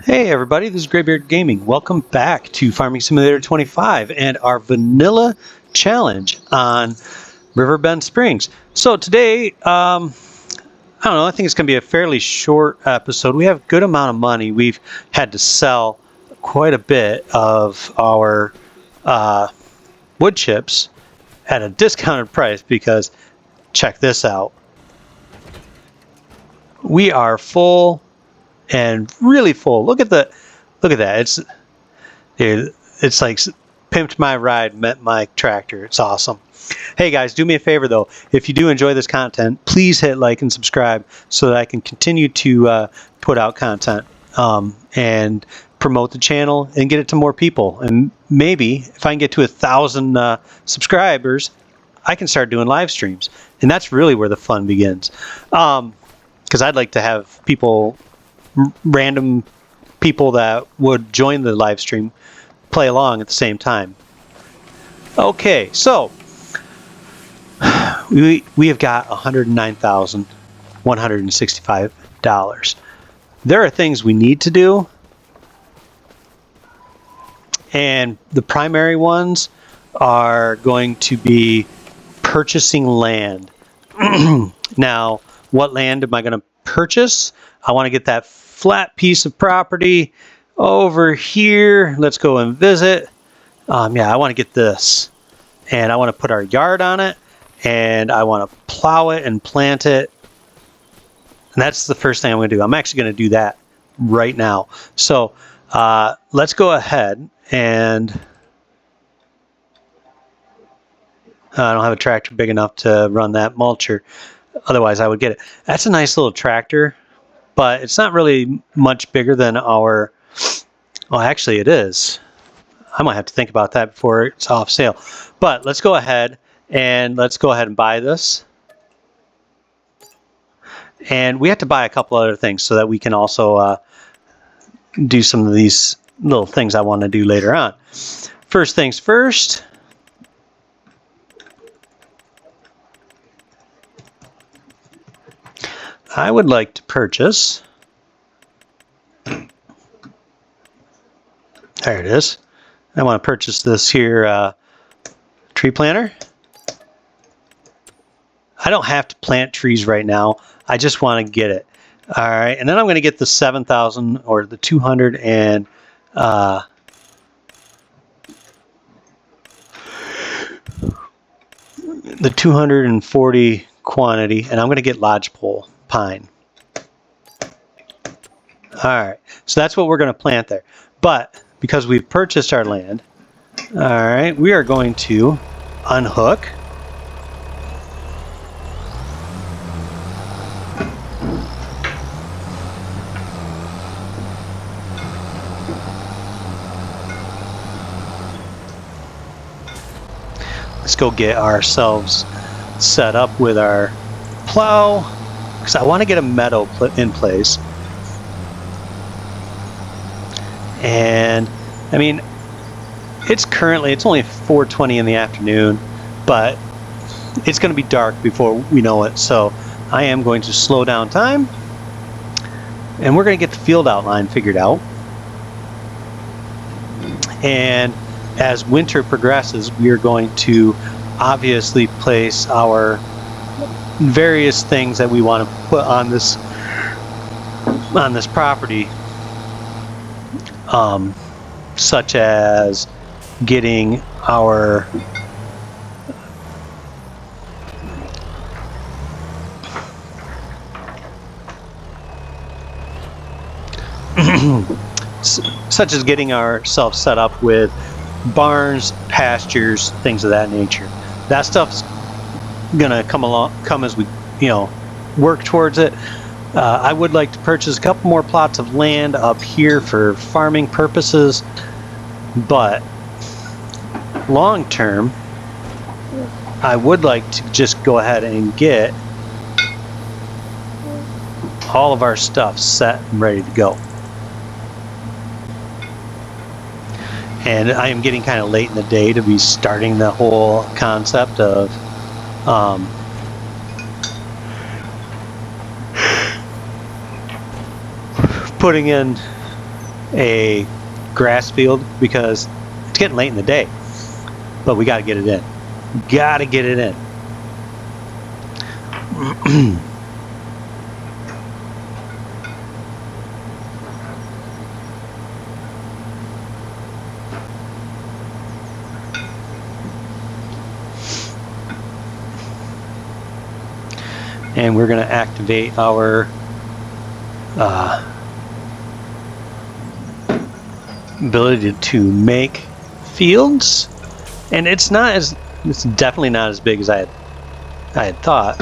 Hey everybody, this is Graybeard Gaming. Welcome back to Farming Simulator 25 and our Vanilla Challenge on Riverbend Springs. So today, I don't know, I think it's going to be a fairly short episode. We have a good amount of money. We've had to sell quite a bit of our wood chips at a discounted price because, check this out, we are full and really full. Look at that. It's like pimped my ride, met my tractor. It's awesome. Hey guys, do me a favor though. If you do enjoy this content, please hit like and subscribe so that I can continue to put out content and promote the channel and get it to more people. And maybe if I can get to 1,000 subscribers, I can start doing live streams. And that's really where the fun begins. Because I'd like to have people, random people that would join the live stream, play along at the same time. Okay, so we have got $109,165. There are things we need to do, and the primary ones are going to be purchasing land. Now, what land am I going to purchase? I want to get that flat piece of property over here. Let's go and visit. Yeah, I want to get this, and I want to put our yard on it, and I want to plow it and plant it. And that's the first thing I'm going to do. I'm actually going to do that right now. So let's go ahead and I don't have a tractor big enough to run that mulcher. Otherwise, I would get it. That's a nice little tractor, but it's not really much bigger than our... Well, actually, it is. I might have to think about that before it's off sale. But let's go ahead and buy this. And we have to buy a couple other things so that we can also do some of these little things I want to do later on. First things first. I would like to purchase, there it is. I want to purchase this here tree planter. I don't have to plant trees right now. I just want to get it. All right, and then I'm going to get the 7,000 or the 200 and the 240 quantity, and I'm going to get lodgepole pine. All right, so that's what we're going to plant there. But because we've purchased our land, all right, we are going to unhook. Let's go get ourselves set up with our plow, because I want to get a meadow in place. And I mean, it's only 4:20 in the afternoon, but it's going to be dark before we know it. So I am going to slow down time, and we're going to get the field outline figured out. And as winter progresses, we are going to obviously place our various things that we want to put on this property, such as getting our such as getting ourselves set up with barns, pastures, things of that nature. That stuff's gonna come as we work towards it. I would like to purchase a couple more plots of land up here for farming purposes, but long term I would like to just go ahead and get all of our stuff set and ready to go. And I am getting kind of late in the day to be starting the whole concept of putting in a grass field because it's getting late in the day, but we got to get it in. Got to get it in. And we're going to activate our ability to make fields, and it's definitely not as big as I had thought.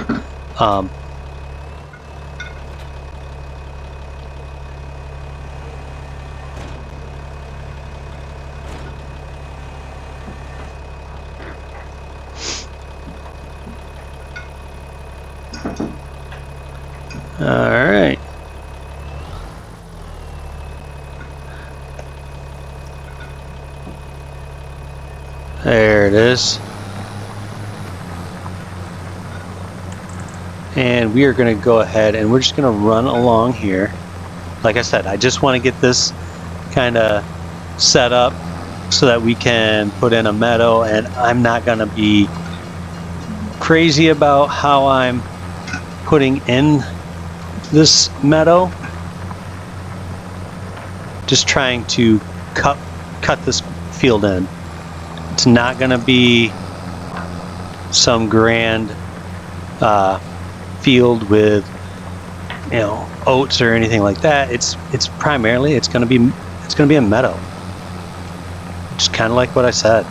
All right. There it is. And we are going to go ahead and we're just going to run along here. Like I said, I just want to get this kind of set up so that we can put in a meadow, and I'm not going to be crazy about how I'm putting in this meadow. Just trying to cut this field in. It's not going to be some grand field with, you know, oats or anything like that. It's primarily it's going to be a meadow. Just kind of like what I said.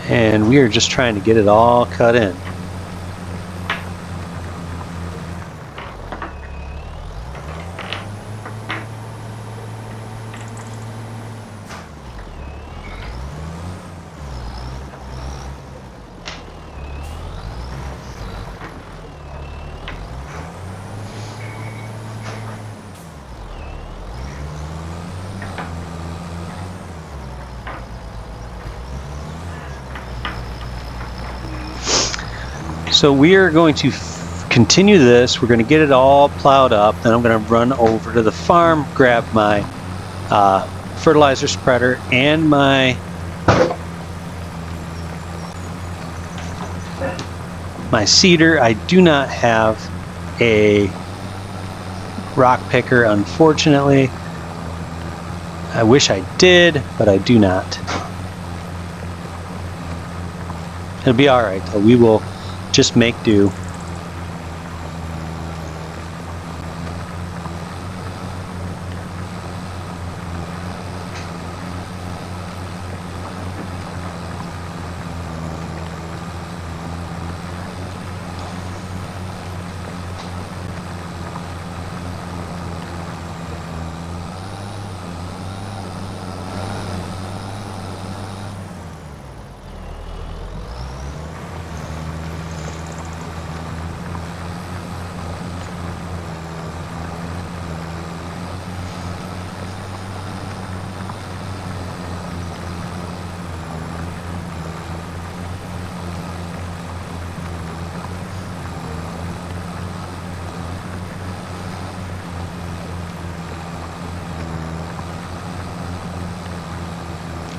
And we are just trying to get it all cut in. So we are going to continue this. We're going to get it all plowed up. Then I'm going to run over to the farm, grab my fertilizer spreader and my seeder. I do not have a rock picker, unfortunately. I wish I did, but I do not. It'll be all right, though. We will just make do.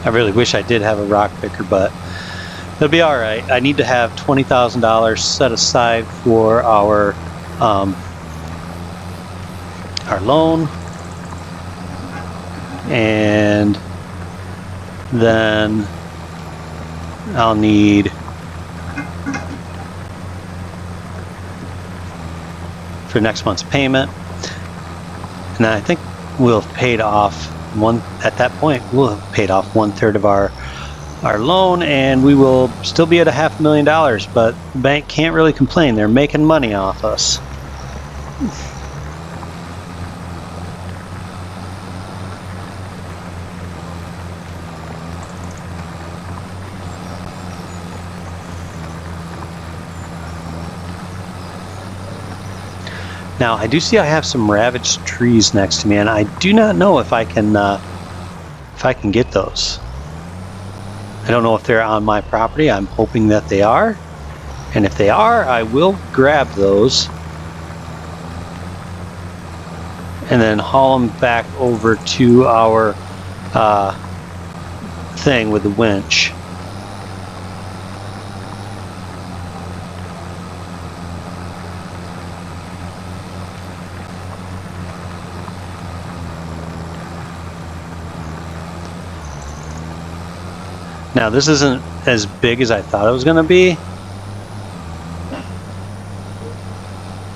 I really wish I did have a rock picker, but it'll be all right. I need to have $20,000 set aside for our loan, and then I'll need for next month's payment, and I think we'll have paid off at that point we'll have paid off 1/3 of our loan, and we will still be at $500,000, but the bank can't really complain. They're making money off us. Now I do see I have some ravaged trees next to me, and I do not know if I can get those. I don't know if they're on my property. I'm hoping that they are. And if they are, I will grab those and then haul them back over to our thing with the winch. Now this isn't as big as I thought it was going to be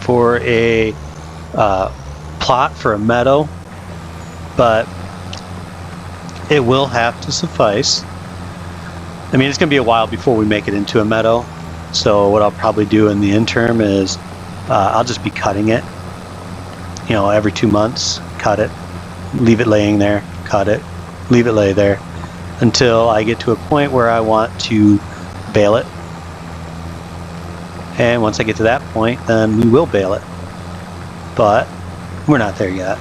for a plot for a meadow, but it will have to suffice. I mean, it's going to be a while before we make it into a meadow, so what I'll probably do in the interim is I'll just be cutting it, you know, every 2 months, cut it, leave it laying there, cut it, leave it lay there, until I get to a point where I want to bale it. And once I get to that point, then we will bale it. But we're not there yet.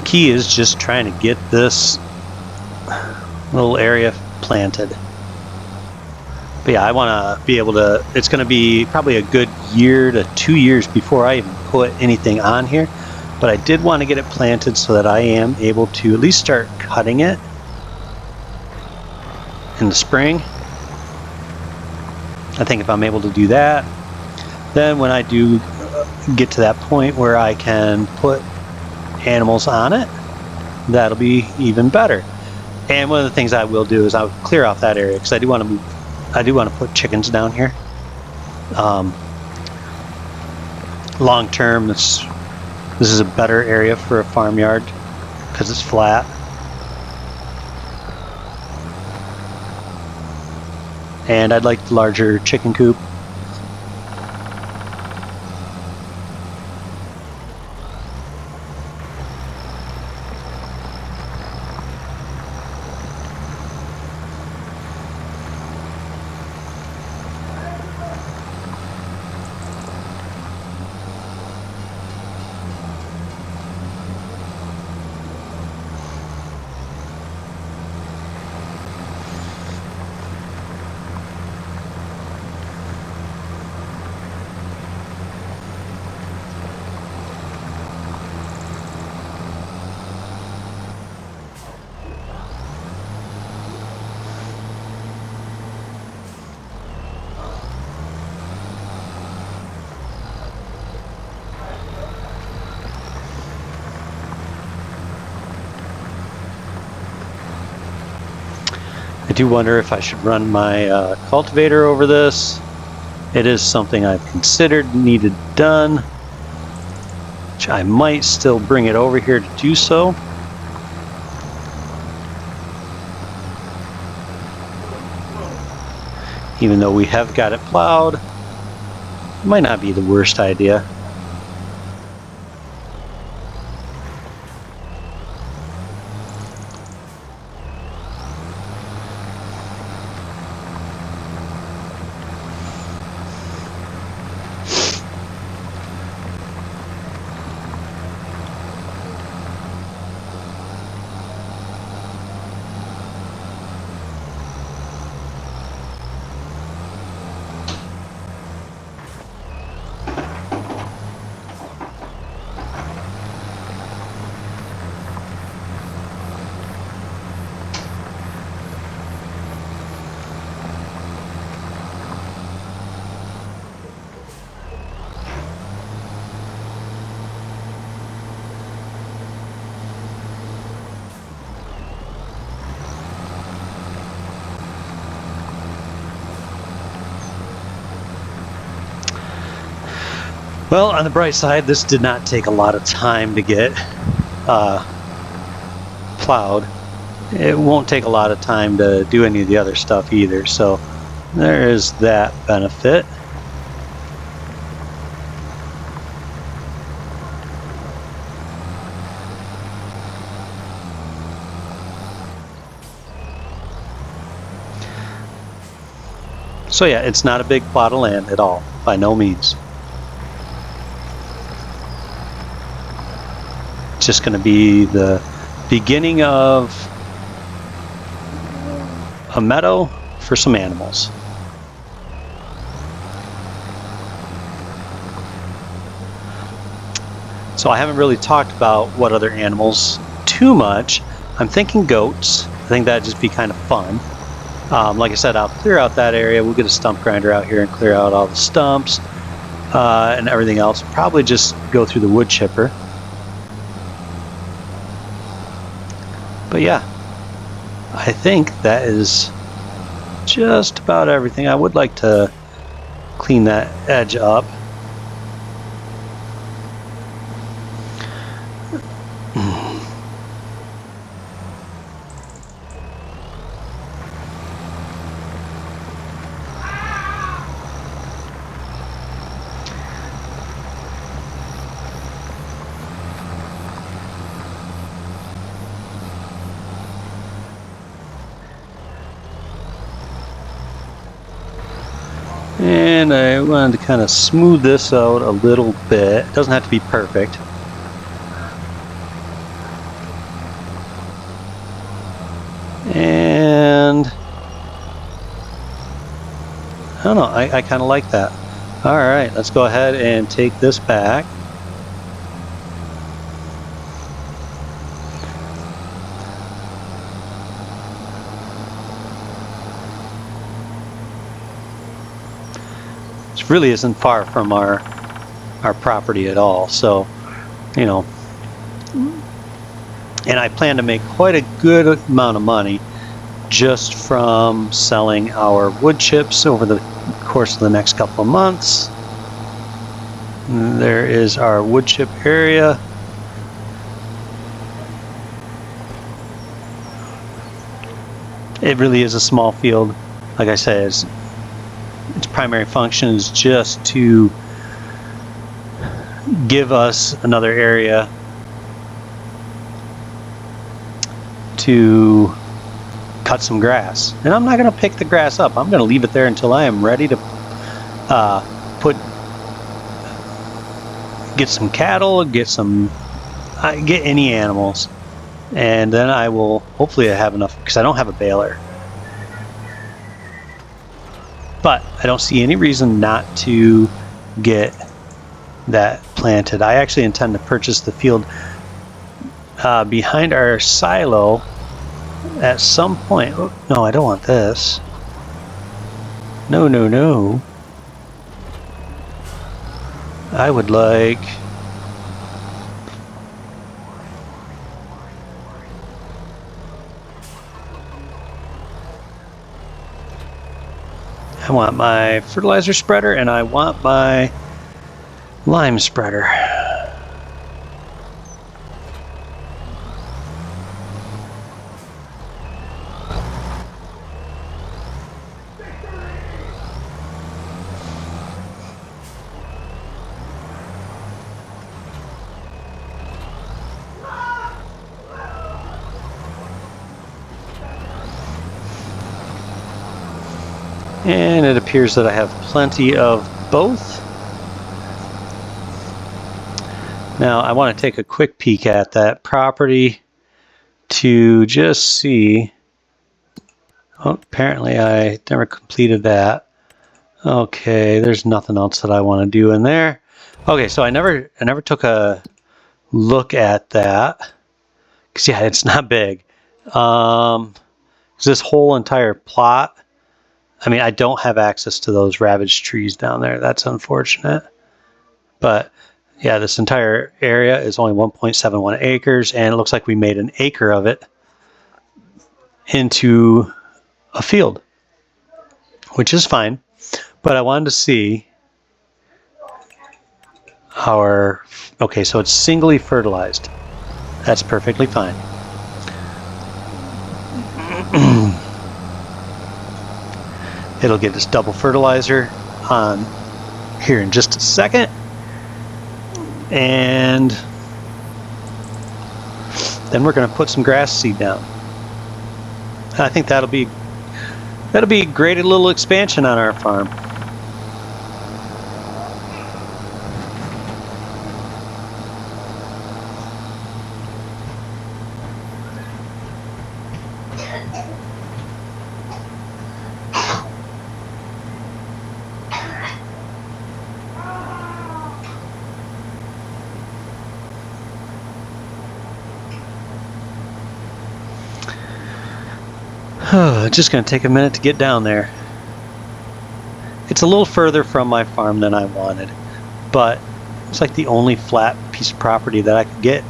Key is just trying to get this little area planted. But yeah, I want to be able to, it's going to be probably a good year to 2 years before I even put anything on here, but I did want to get it planted so that I am able to at least start cutting it in the spring. I think if I'm able to do that, then when I do get to that point where I can put animals on it, that'll be even better. And one of the things I will do is I'll clear off that area because I do want to move. I do want to put chickens down here. Long term, this is a better area for a farmyard because it's flat. And I'd like the larger chicken coop. I do wonder if I should run my cultivator over this. It is something I've considered needed done, which I might still bring it over here to do so. Even though we have got it plowed, it might not be the worst idea. Well, on the bright side, this did not take a lot of time to get plowed. It won't take a lot of time to do any of the other stuff either, so there is that benefit. So yeah, it's not a big plot of land at all, by no means. It's just going to be the beginning of a meadow for some animals. So I haven't really talked about what other animals too much. I'm thinking goats. I think that'd just be kind of fun. Like I said, I'll clear out that area. We'll get a stump grinder out here and clear out all the stumps and everything else. Probably just go through the wood chipper. But yeah, I think that is just about everything. I would like to clean that edge up. And I wanted to kind of smooth this out a little bit. It doesn't have to be perfect. And I don't know, I kind of like that. All right, let's go ahead and take this back. This really isn't far from our property at all, so you know. And I plan to make quite a good amount of money just from selling our wood chips over the course of the next couple of months. There is our wood chip area. It really is a small field. Like I said, its primary function is just to give us another area to cut some grass. And I'm not going to pick the grass up. I'm going to leave it there until I am ready to get some cattle, get any animals, and then I will hopefully have enough, because I don't have a baler. But I don't see any reason not to get that planted. I actually intend to purchase the field behind our silo at some point. Oh, no, I don't want this. No, no, no. I would like... I want my fertilizer spreader and I want my lime spreader. And it appears that I have plenty of both. Now I want to take a quick peek at that property to just see. Oh, apparently I never completed that. Okay, there's nothing else that I want to do in there. Okay, so I never took a look at that. Because yeah, it's not big. This whole entire plot, I mean, I don't have access to those ravaged trees down there. That's unfortunate. But yeah, this entire area is only 1.71 acres, and it looks like we made an acre of it into a field, which is fine. But I wanted to see okay, so it's singly fertilized. That's perfectly fine. It'll get its double fertilizer on here in just a second. And then we're going to put some grass seed down. I think that'll be a great little expansion on our farm. Just going to take a minute to get down there. It's a little further from my farm than I wanted, but it's like the only flat piece of property that I could get.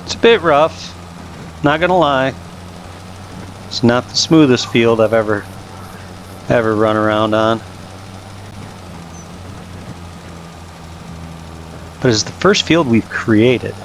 It's a bit rough, not gonna lie. It's not the smoothest field I've ever run around on. But it's the first field we've created.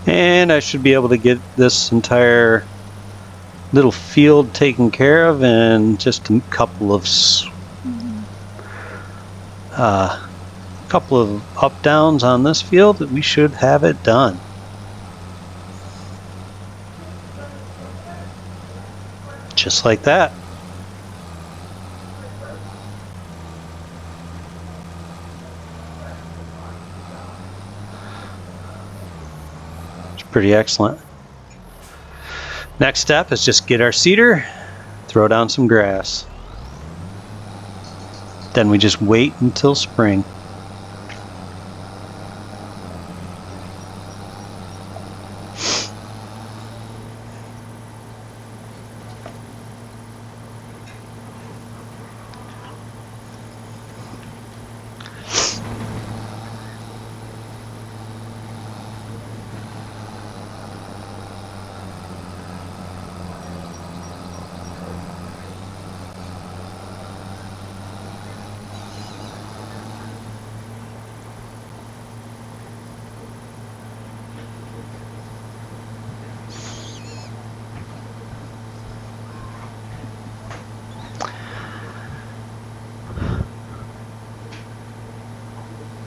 And I should be able to get this entire little field taken care of in just a couple of up downs on this field. That we should have it done. Just like that. Pretty excellent. Next step is just get our seeder, throw down some grass. Then we just wait until spring.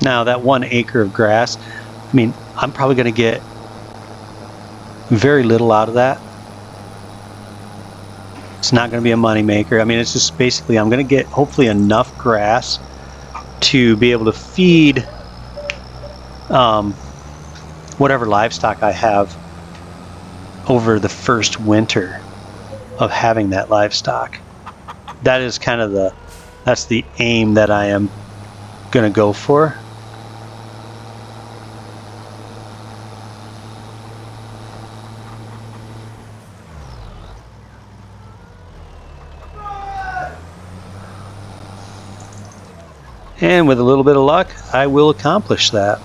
Now that 1 acre of grass, I mean, I'm probably going to get very little out of that. It's not going to be a money maker. I mean, it's just basically I'm going to get hopefully enough grass to be able to feed whatever livestock I have over the first winter of having that livestock. that is kind of that's the aim that I am gonna go for. And with a little bit of luck, I will accomplish that.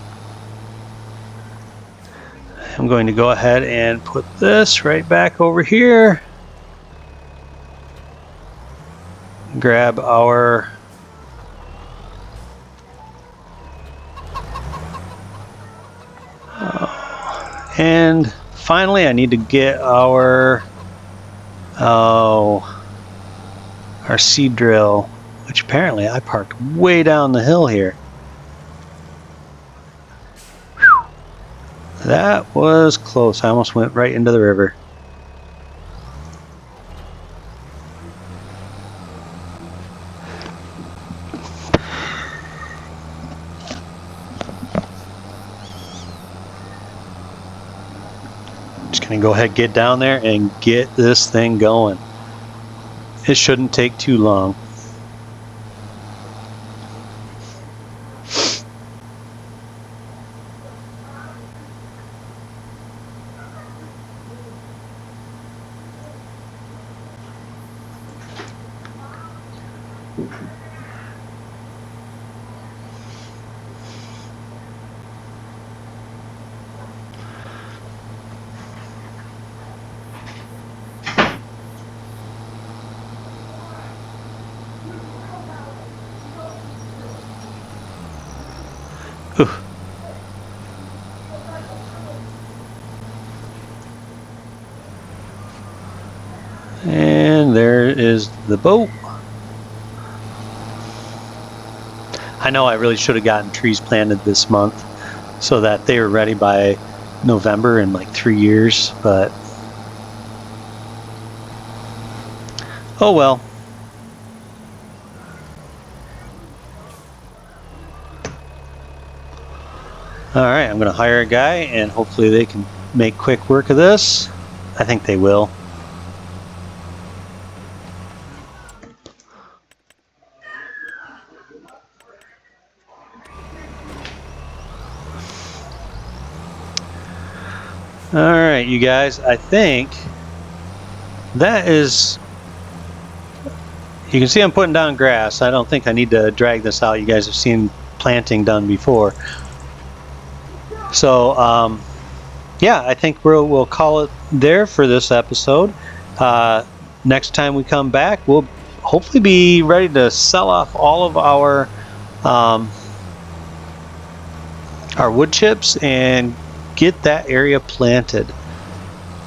I'm going to go ahead and put this right back over here. Grab our and finally I need to get our seed drill, which apparently I parked way down the hill here. Whew. That was close. I almost went right into the river. Just gonna go ahead, get down there and get this thing going. It shouldn't take too long. Oof. And there is the boat. I know I really should have gotten trees planted this month so that they were ready by November in like 3 years, but oh well. Alright, I'm going to hire a guy and hopefully they can make quick work of this. I think they will. Alright, you guys, I think that is... You can see I'm putting down grass. I don't think I need to drag this out. You guys have seen planting done before. So, yeah, I think we'll call it there for this episode. Next time we come back, we'll hopefully be ready to sell off all of our wood chips and get that area planted.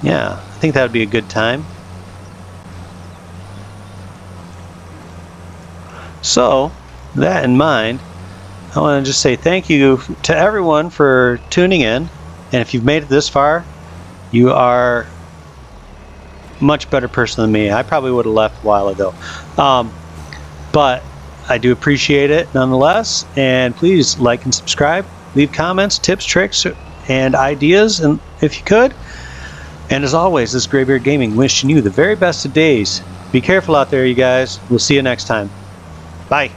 Yeah, I think that would be a good time. So, that in mind, I want to just say thank you to everyone for tuning in. And if you've made it this far, you are a much better person than me. I probably would have left a while ago. But I do appreciate it nonetheless. And please like and subscribe. Leave comments, tips, tricks, and ideas, and if you could. And as always, this is Graybeard Gaming wishing you the very best of days. Be careful out there, you guys. We'll see you next time. Bye.